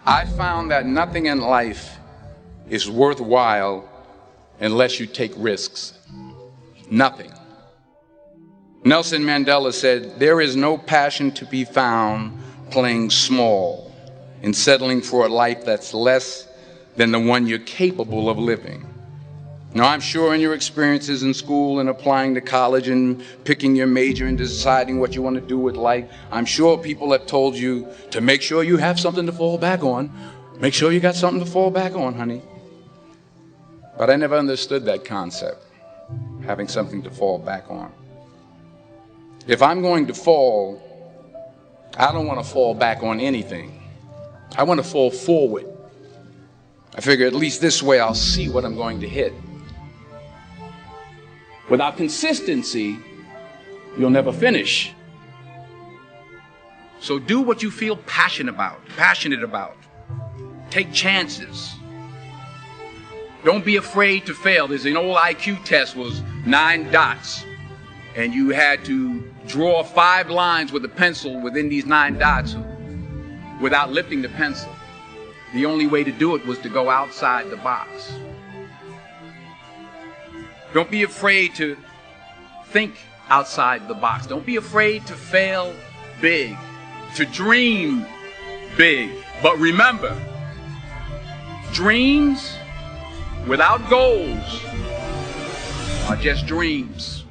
I found that nothing in life is worthwhile unless you take risks. Nothing. Nelson Mandela said, "There is no passion to be found playing small and settling for a life that's less than the one you're capable of living." Now, I'm sure in your experiences in school and applying to college and picking your major and deciding what you want to do with life, I'm sure people have told you to make sure you have something to fall back on. Make sure you got something to fall back on, honey. But I never understood that concept, having something to fall back on. If I'm going to fall, I don't want to fall back on anything. I want to fall forward. I figure at least this way I'll see what I'm going to hit. Without consistency, you'll never finish. So do what you feel passionate about. Take chances. Don't be afraid to fail. There's an old IQ test, was 9 dots, and you had to draw 5 lines with a pencil within these 9 dots without lifting the pencil. The only way to do it was to go outside the box. Don't be afraid to think outside the box. Don't be afraid to fail big, to dream big. But remember, dreams without goals are just dreams.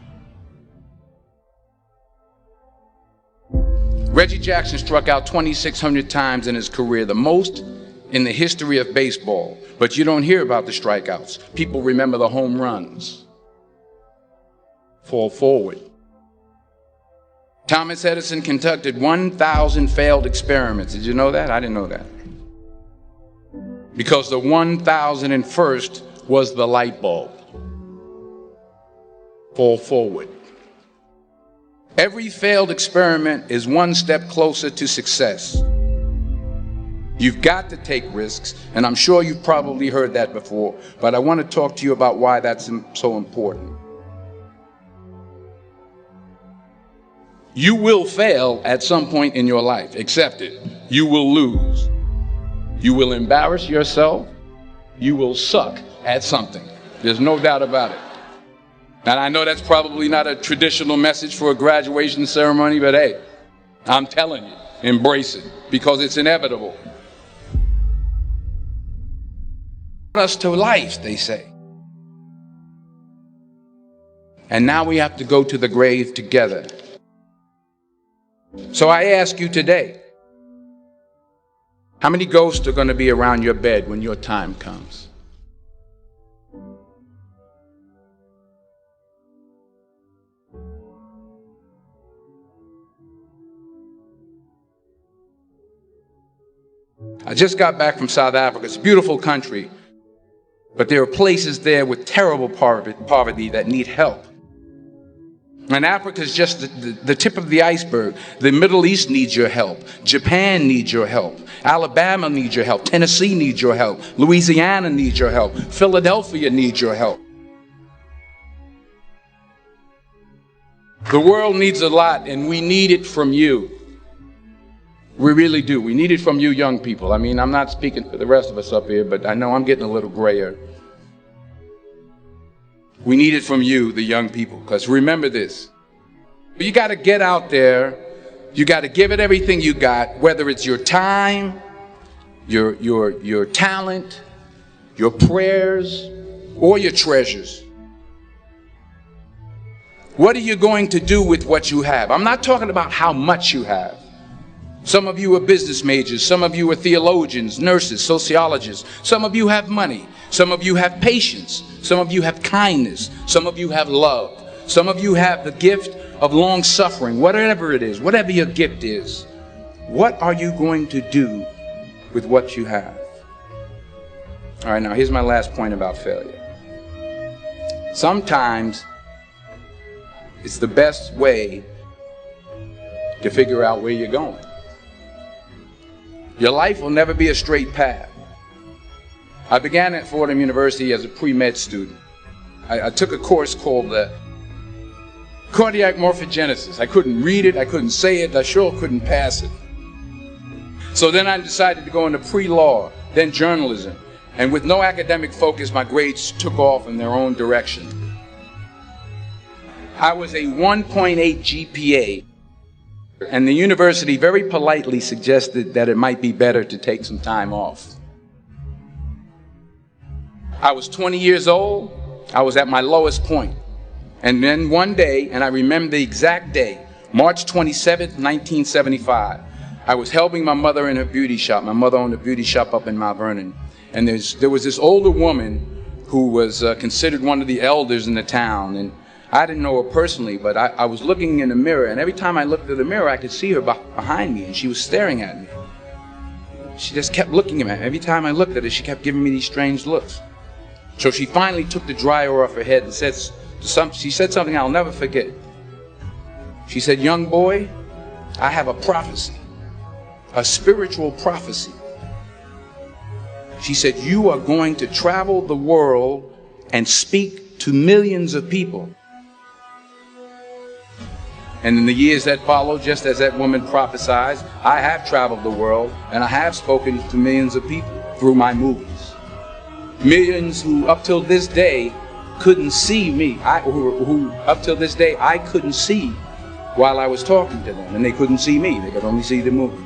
Reggie Jackson struck out 2,600 times in his career, the most in the history of baseball. But you don't hear about the strikeouts. People remember the home runs. Fall forward. Thomas Edison conducted 1,000 failed experiments. Did you know that? I didn't know that. Because the 1,001st was the light bulb. Fall forward. Every failed experiment is one step closer to success. You've got to take risks, and I'm sure you've probably heard that before, but I want to talk to you about why that's so important. You will fail at some point in your life. Accept it. You will lose. You will embarrass yourself. You will suck at something. There's no doubt about it. And I know that's probably not a traditional message for a graduation ceremony, but hey, I'm telling you, embrace it, because it's inevitable. Us to life, they say. And now we have to go to the grave together. So I ask you today, how many ghosts are going to be around your bed when your time comes? I just got back from South Africa. It's a beautiful country, but there are places there with terrible poverty that need help. And Africa is just the tip of the iceberg. The Middle East needs your help. Japan needs your help. Alabama needs your help. Tennessee needs your help. Louisiana needs your help. Philadelphia needs your help. The world needs a lot, and we need it from you. We really do. We need it from you young people. I mean, I'm not speaking for the rest of us up here, but I know I'm getting a little grayer. We need it from you, the young people, because remember this. You got to get out there. You got to give it everything you got, whether it's your time, your talent, your prayers, or your treasures. What are you going to do with what you have? I'm not talking about how much you have. Some of you are business majors. Some of you are theologians, nurses, sociologists. Some of you have money. Some of you have patience. Some of you have kindness. Some of you have love. Some of you have the gift of long suffering. Whatever it is, whatever your gift is, what are you going to do with what you have? All right, now here's my last point about failure. Sometimes it's the best way to figure out where you're going. Your life will never be a straight path. I began at Fordham University as a pre-med student. I took a course called cardiac morphogenesis. I couldn't read it, I couldn't say it, I sure couldn't pass it. So then I decided to go into pre-law, then journalism. And with no academic focus, my grades took off in their own direction. I was a 1.8 GPA, and the university very politely suggested that it might be better to take some time off. I was 20 years old. I was at my lowest point. And then one day, and I remember the exact day, March 27th, 1975, I was helping my mother in her beauty shop. My mother owned a beauty shop up in Mount Vernon. And there was this older woman who was considered one of the elders in the town. And I didn't know her personally, but I was looking in the mirror, and every time I looked at the mirror, I could see her behind me, and she was staring at me. She just kept looking at me. Every time I looked at her, she kept giving me these strange looks. So she finally took the dryer off her head and she said something I'll never forget. She said, "Young boy, I have a prophecy, a spiritual prophecy." She said, "You are going to travel the world and speak to millions of people." And in the years that followed, just as that woman prophesied, I have traveled the world and I have spoken to millions of people through my movies. Millions who up till this day couldn't see me, who up till this day I couldn't see while I was talking to them, and they couldn't see me, they could only see the movie.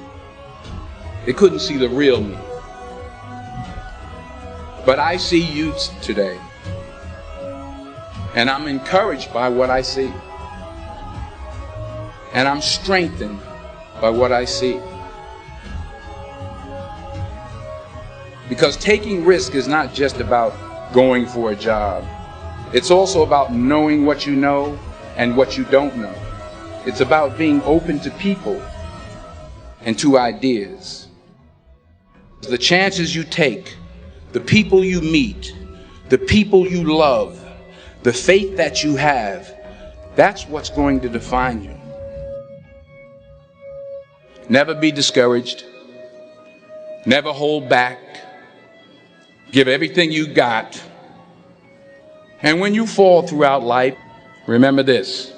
They couldn't see the real me. But I see you today, and I'm encouraged by what I see. And I'm strengthened by what I see. Because taking risk is not just about going for a job. It's also about knowing what you know and what you don't know. It's about being open to people and to ideas. The chances you take, the people you meet, the people you love, the faith that you have, that's what's going to define you. Never be discouraged. Never hold back. Give everything you got. And when you fall throughout life, remember this: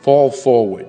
fall forward.